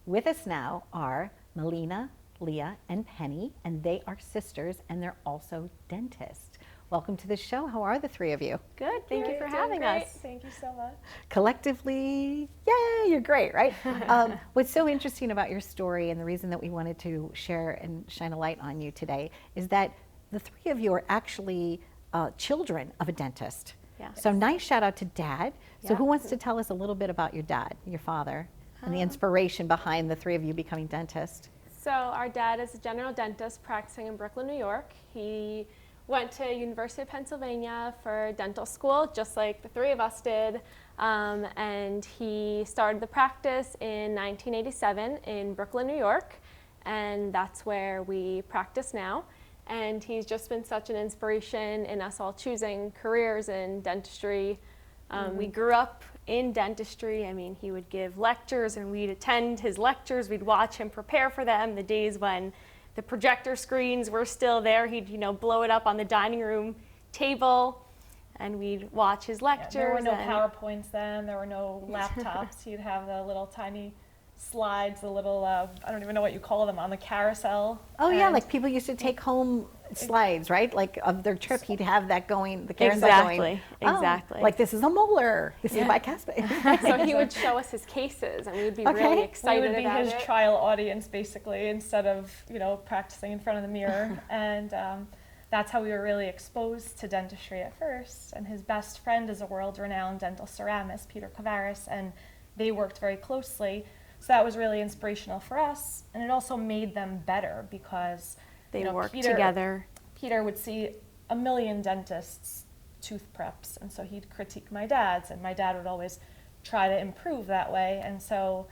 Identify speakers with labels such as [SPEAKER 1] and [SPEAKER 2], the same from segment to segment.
[SPEAKER 1] With us now are Melena, Leah, and Penny, and they are sisters, and they're also dentists. Welcome to the show. How are the three of you?
[SPEAKER 2] Good. Thank you for having us.
[SPEAKER 3] Thank you so much.
[SPEAKER 1] Collectively, yay, you're great, right? What's so interesting about your story, and the reason that we wanted to share and shine a light on you today, is that the three of you are actually children of a dentist.
[SPEAKER 2] Yes.
[SPEAKER 1] So nice shout out to Dad. So
[SPEAKER 2] Yeah.
[SPEAKER 1] who wants to tell us a little bit about your dad, your father, and the inspiration behind the three of you becoming dentists?
[SPEAKER 2] So our dad is a general dentist practicing in Brooklyn, New York. He went to University of Pennsylvania for dental school, just like the three of us did. And he started the practice in 1987 in Brooklyn, New York. And that's where we practice now. And he's just been such an inspiration in us all choosing careers in dentistry. We grew up in dentistry. I mean, he would give lectures and we'd attend his lectures. We'd watch him prepare for them. The days when the projector screens were still there, he'd blow it up on the dining room table and we'd watch his lectures.
[SPEAKER 3] There were no PowerPoints then. There were no laptops. He'd have the little tiny slides, the little, I don't even know what you call them, on the carousel.
[SPEAKER 1] Oh yeah, like people used to take home slides, right? Like of their trip, he'd have that going, the carousel going.
[SPEAKER 2] Exactly.
[SPEAKER 1] Like this is a molar, this is bicuspid.
[SPEAKER 2] So he would show us his cases and we would be really excited
[SPEAKER 3] we would be
[SPEAKER 2] about
[SPEAKER 3] his
[SPEAKER 2] it.
[SPEAKER 3] trial audience basically, instead of practicing in front of the mirror. And that's how we were really exposed to dentistry at first. And his best friend is a world-renowned dental ceramist, Peter Kavaris, and they worked very closely. So that was really inspirational for us, and it also made them better because
[SPEAKER 2] they worked together.
[SPEAKER 3] Peter would see a million dentists' tooth preps, and so he'd critique my dad's, and my dad would always try to improve that way. And so,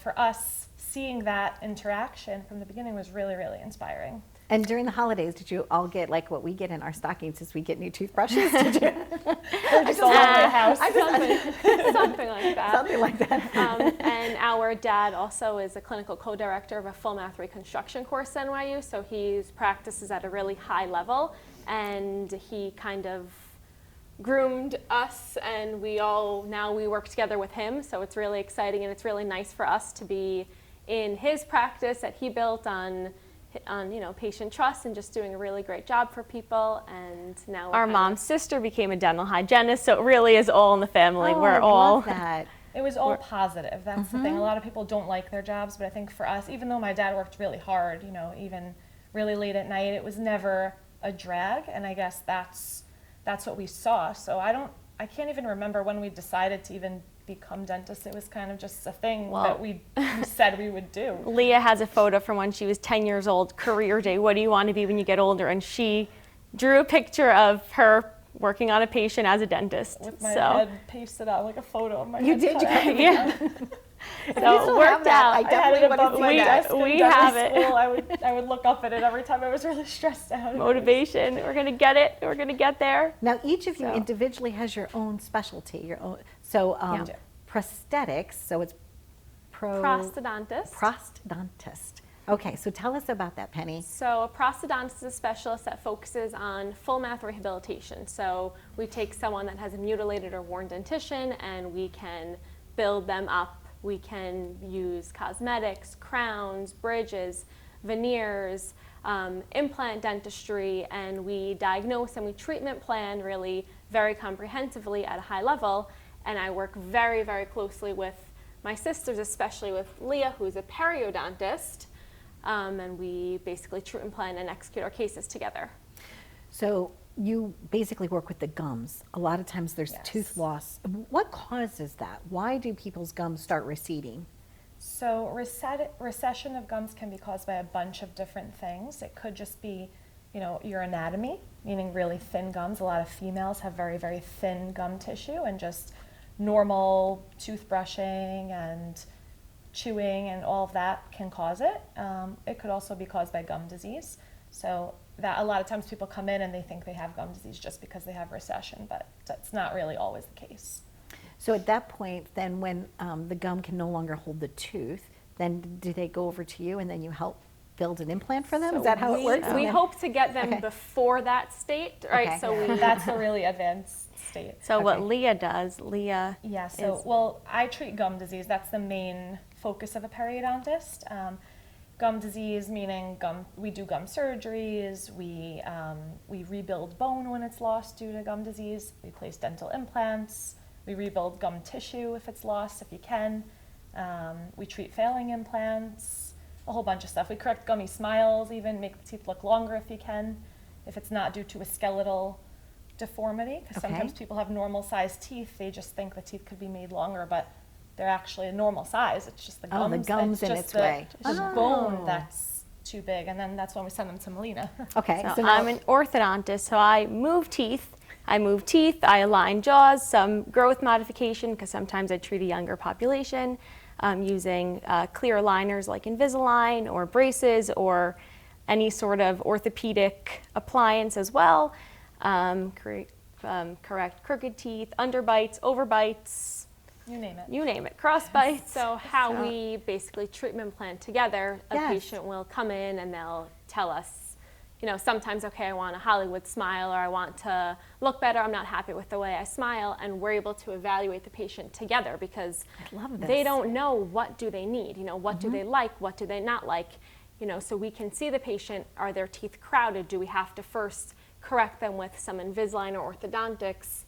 [SPEAKER 3] for us, seeing that interaction from the beginning was really, really inspiring.
[SPEAKER 1] And during the holidays, did you all get like what we get in our stockings as we get new toothbrushes? Did you?
[SPEAKER 3] Or just all over the house.
[SPEAKER 2] Something like that.
[SPEAKER 1] Something like that.
[SPEAKER 2] And our dad also is a clinical co-director of a full mouth reconstruction course at NYU, so he practices at a really high level, and he kind of groomed us, and we work together with him, so it's really exciting, and it's really nice for us to be in his practice that he built on patient trust and just doing a really great job for people. And now our mom's sister became a dental hygienist, so it really is all in the family.
[SPEAKER 1] We're all love that.
[SPEAKER 3] It was all positive. That's the thing. A lot of people don't like their jobs, but I think for us, even though my dad worked really hard, even really late at night, it was never a drag, and I guess that's what we saw. So I can't even remember when we decided to even become dentists. It was kind of just a thing that we said we would do.
[SPEAKER 2] Leah has a photo from when she was 10 years old, career day, what do you want to be when you get older? And she drew a picture of her working on a patient as a dentist.
[SPEAKER 3] With my head pasted out, like a photo of my head.
[SPEAKER 1] You did?
[SPEAKER 2] Yeah. So it worked out.
[SPEAKER 1] I definitely want to see that.
[SPEAKER 2] We have it.
[SPEAKER 3] I would look up at it every time I was really stressed out.
[SPEAKER 2] Motivation. We're going to get it. We're going to get there.
[SPEAKER 1] Now, each of you individually has your own specialty, your own. So prosthetics, so it's
[SPEAKER 2] prosthodontist.
[SPEAKER 1] Prosthodontist. Okay, so tell us about that, Penny.
[SPEAKER 2] So a prosthodontist is a specialist that focuses on full mouth rehabilitation. So we take someone that has a mutilated or worn dentition and we can build them up. We can use cosmetics, crowns, bridges, veneers, implant dentistry, and we diagnose and we treatment plan really very comprehensively at a high level. And I work very, very closely with my sisters, especially with Leah, who's a periodontist, and we basically treatment plan and execute our cases together.
[SPEAKER 1] So you basically work with the gums. A lot of times there's tooth loss. What causes that? Why do people's gums start receding?
[SPEAKER 3] So recession of gums can be caused by a bunch of different things. It could just be, your anatomy, meaning really thin gums. A lot of females have very, very thin gum tissue, and just normal toothbrushing and chewing and all of that can cause it. It could also be caused by gum disease. So that a lot of times people come in and they think they have gum disease just because they have recession, but that's not really always the case.
[SPEAKER 1] So at that point, then when the gum can no longer hold the tooth, then do they go over to you and then you help build an implant for them?
[SPEAKER 2] So
[SPEAKER 1] is that how it works?
[SPEAKER 2] We hope to get them before that state, right?
[SPEAKER 1] Okay.
[SPEAKER 2] So
[SPEAKER 3] that's a really advanced state.
[SPEAKER 2] So what Leah does,
[SPEAKER 3] well, I treat gum disease. That's the main focus of a periodontist. Gum disease, meaning we do gum surgeries, we rebuild bone when it's lost due to gum disease, we place dental implants, we rebuild gum tissue if it's lost, if you can, we treat failing implants, a whole bunch of stuff. We correct gummy smiles even, make the teeth look longer if you can, if it's not due to a skeletal deformity, because sometimes people have normal sized teeth, they just think the teeth could be made longer, but they're actually a normal size. It's just the gums.
[SPEAKER 1] Oh, the gums in its way.
[SPEAKER 3] Just bone that's too big, and then that's when we send them to Melena.
[SPEAKER 1] Okay.
[SPEAKER 4] So I'm an orthodontist, so I move teeth. I align jaws, some growth modification, because sometimes I treat a younger population using clear aligners like Invisalign or braces or any sort of orthopedic appliance as well. Correct crooked teeth, underbites, overbites.
[SPEAKER 3] You name it.
[SPEAKER 4] You name it, cross bites.
[SPEAKER 2] So how we basically treatment plan together, a patient will come in and they'll tell us, you know, sometimes, okay, I want a Hollywood smile, or I want to look better, I'm not happy with the way I smile, and we're able to evaluate the patient together, because they don't know what do they need, you know, what do they like, what do they not like, you know, so we can see the patient, are their teeth crowded, do we have to first correct them with some Invisalign or orthodontics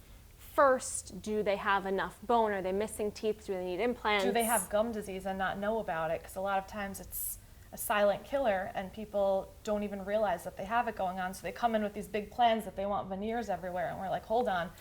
[SPEAKER 2] first, do they have enough bone, are they missing teeth, do they need implants?
[SPEAKER 3] Do they have gum disease and not know about it? Because a lot of times it's a silent killer and people don't even realize that they have it going on, so they come in with these big plans that they want veneers everywhere, and we're like, hold on,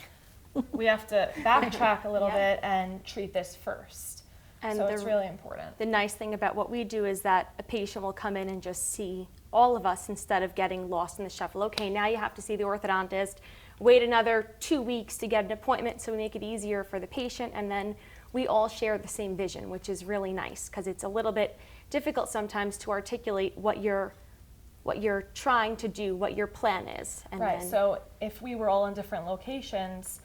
[SPEAKER 3] we have to backtrack a little bit and treat this first. And so it's really important.
[SPEAKER 4] The nice thing about what we do is that a patient will come in and just see all of us instead of getting lost in the shuffle. Okay, now you have to see the orthodontist, wait another 2 weeks to get an appointment, so we make it easier for the patient, and then we all share the same vision, which is really nice, because it's a little bit difficult sometimes to articulate what you're trying to do, what your plan is. And
[SPEAKER 3] right, so if we were all in different locations,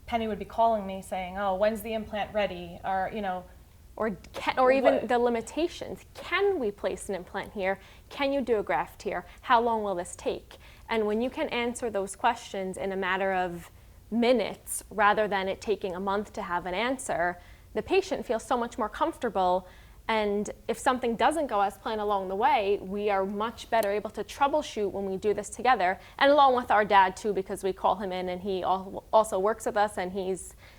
[SPEAKER 3] Penny would be calling me saying, oh, when's the implant ready, or, you know,
[SPEAKER 2] or even the limitations. Can we place an implant here? Can you do a graft here? How long will this take? And when you can answer those questions in a matter of minutes, rather than it taking a month to have an answer, the patient feels so much more comfortable. And if something doesn't go as planned along the way, we are much better able to troubleshoot when we do this together. And along with our dad too, because we call him in and he also works with us, and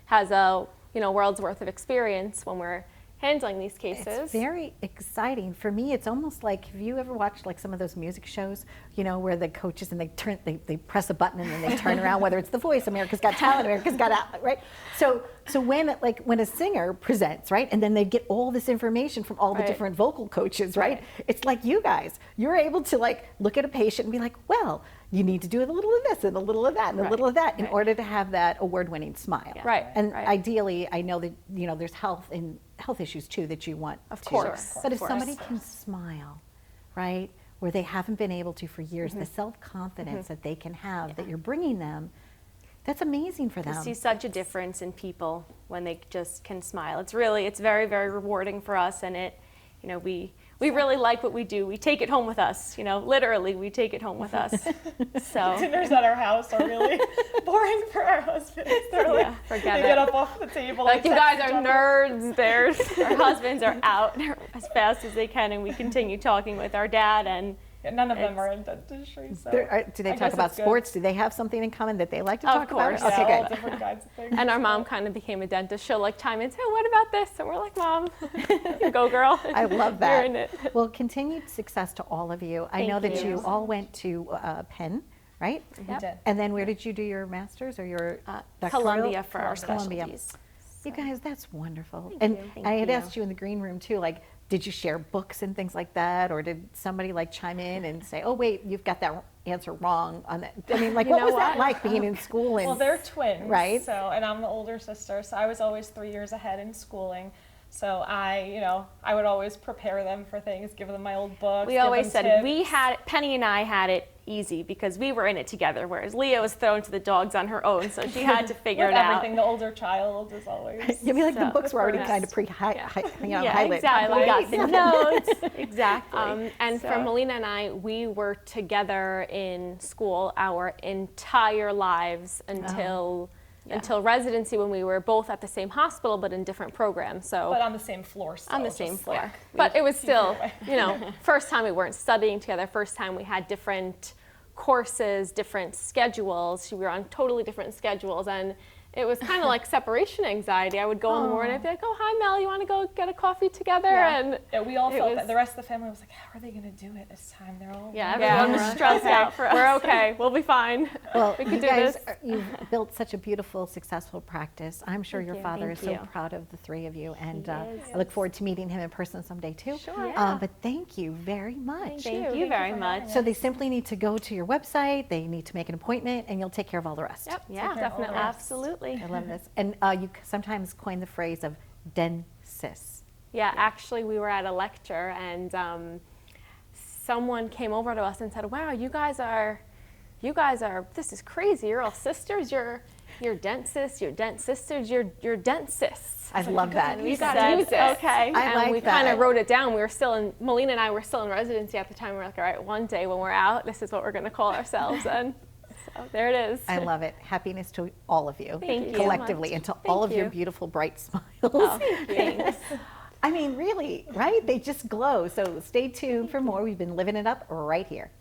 [SPEAKER 2] has a world's worth of experience when we're handling these cases.
[SPEAKER 1] It's very exciting. For me, it's almost like, have you ever watched like some of those music shows, you know, where the coaches and they press a button and then they turn around, whether it's The Voice, America's Got Talent, America's Got Out, right? So when a singer presents, right, and then they get all this information from all the different vocal coaches, right? It's like you guys, you're able to like look at a patient and be like, well, you need to do a little of this and a little of that and a little of that in order to have that award-winning smile.
[SPEAKER 2] Right.
[SPEAKER 1] And ideally, I know that, you know, there's health issues too that you want.
[SPEAKER 2] Of course.
[SPEAKER 1] But if somebody can smile, right, where they haven't been able to for years, the self-confidence that they can have that you're bringing them, that's amazing for them.
[SPEAKER 4] I see such a difference in people when they just can smile. It's very, very rewarding for us, and we really like what we do. We take it home with us, literally we take it home with us. So
[SPEAKER 3] dinners at our house are really boring for our husbands. They're like,
[SPEAKER 4] forget
[SPEAKER 3] they
[SPEAKER 4] it.
[SPEAKER 3] get up off the table.
[SPEAKER 2] Like, you guys are nerds.
[SPEAKER 4] Our husbands are out as fast as they can, and we continue talking with our dad, and
[SPEAKER 3] none of them are in dentistry. So
[SPEAKER 1] do they talk about sports? Do they have something in common that they like to talk about?
[SPEAKER 2] Of
[SPEAKER 3] Yeah,
[SPEAKER 2] course.
[SPEAKER 3] all
[SPEAKER 1] good.
[SPEAKER 3] different kinds of things.
[SPEAKER 2] And our mom kind of became a dentist. She'll like chime in, say, what about this? And we're like, Mom, go girl.
[SPEAKER 1] I love that.
[SPEAKER 2] You're in it.
[SPEAKER 1] Well, continued success to all of you. I know that you all went to Penn, right?
[SPEAKER 3] We did.
[SPEAKER 1] And then where did you do your master's or your doctoral?
[SPEAKER 4] Columbia for our
[SPEAKER 1] Columbia.
[SPEAKER 4] specialties.
[SPEAKER 1] You guys, that's wonderful.
[SPEAKER 4] Thank
[SPEAKER 1] And
[SPEAKER 4] you.
[SPEAKER 1] I had
[SPEAKER 4] Thank
[SPEAKER 1] asked you in the green room too, like, did you share books and things like that? Or did somebody like chime in and say, oh wait, you've got that answer wrong on that? I mean, like, what was that like being in school? And,
[SPEAKER 3] Well, they're twins,
[SPEAKER 1] right?
[SPEAKER 3] So, and I'm the older sister, so I was always 3 years ahead in schooling. So I would always prepare them for things, give them my old books.
[SPEAKER 4] We always said
[SPEAKER 3] tips.
[SPEAKER 4] Penny and I had it easy because we were in it together, whereas Leah was thrown to the dogs on her own, so she had to figure
[SPEAKER 3] With
[SPEAKER 4] it out.
[SPEAKER 3] everything, the older child is always.
[SPEAKER 1] you mean like the
[SPEAKER 4] So,
[SPEAKER 1] books were already
[SPEAKER 4] yes.
[SPEAKER 1] kind of highlighted.
[SPEAKER 4] Exactly. We got the notes. Exactly.
[SPEAKER 2] And for Melena and I, we were together in school our entire lives until until residency when we were both at the same hospital but in different programs. So
[SPEAKER 3] But on the same floor still.
[SPEAKER 2] on the same
[SPEAKER 3] just
[SPEAKER 2] floor.
[SPEAKER 3] like-
[SPEAKER 2] But it was still, you know, first time we weren't studying together, first time we had different courses, different schedules. We were on totally different schedules, and it was kind of like separation anxiety. I would go in the morning and I'd be like, oh, hi, Mel, you want to go get a coffee together?
[SPEAKER 3] Yeah.
[SPEAKER 2] And
[SPEAKER 3] Yeah, we all
[SPEAKER 2] it
[SPEAKER 3] felt
[SPEAKER 2] was-
[SPEAKER 3] that. The rest of the family was like, how are they going to do it this time? They're all
[SPEAKER 2] yeah,
[SPEAKER 3] running
[SPEAKER 2] everyone
[SPEAKER 3] around.
[SPEAKER 2] was stressed out for us. We're okay. We'll be fine.
[SPEAKER 1] Well,
[SPEAKER 2] We
[SPEAKER 1] you
[SPEAKER 2] can do
[SPEAKER 1] guys,
[SPEAKER 2] this.
[SPEAKER 1] you've built such a beautiful, successful practice. I'm sure
[SPEAKER 2] Thank
[SPEAKER 1] your
[SPEAKER 2] you.
[SPEAKER 1] father is
[SPEAKER 4] Thank
[SPEAKER 1] so
[SPEAKER 4] you.
[SPEAKER 1] proud of the three of you, and
[SPEAKER 2] is.
[SPEAKER 1] I look forward to meeting him in person someday too.
[SPEAKER 2] Sure.
[SPEAKER 4] Yeah.
[SPEAKER 1] But thank you very much.
[SPEAKER 4] Thank
[SPEAKER 2] you.
[SPEAKER 4] you very
[SPEAKER 3] for
[SPEAKER 4] much.
[SPEAKER 3] having
[SPEAKER 1] So they simply need to go to your website, they need to make an appointment, and you'll take care of all the rest.
[SPEAKER 2] Yep,
[SPEAKER 4] Yeah,
[SPEAKER 2] definitely.
[SPEAKER 4] absolutely.
[SPEAKER 1] I love this. And you sometimes coin the phrase of Dentsists.
[SPEAKER 2] Yeah, actually, we were at a lecture, and someone came over to us and said, wow, you guys are, this is crazy. You're all sisters. You're dentsists, you're dent sisters, you're dentsists.
[SPEAKER 1] I love that.
[SPEAKER 2] You got to use it.
[SPEAKER 4] Okay.
[SPEAKER 1] I
[SPEAKER 2] And
[SPEAKER 1] like
[SPEAKER 2] we
[SPEAKER 1] that.
[SPEAKER 2] kind of wrote it down. We were still in, Melena and I were still in residency at the time. We were like, all right, one day when we're out, this is what we're going to call ourselves. And so there it is.
[SPEAKER 1] I love it. Happiness to all of you,
[SPEAKER 2] Thank you so
[SPEAKER 1] collectively,
[SPEAKER 2] much.
[SPEAKER 1] and to
[SPEAKER 2] Thank
[SPEAKER 1] all of your
[SPEAKER 2] you.
[SPEAKER 1] beautiful, bright smiles.
[SPEAKER 2] Oh, thanks.
[SPEAKER 1] I mean, really, right? They just glow. So stay tuned for more. We've been living it up right here.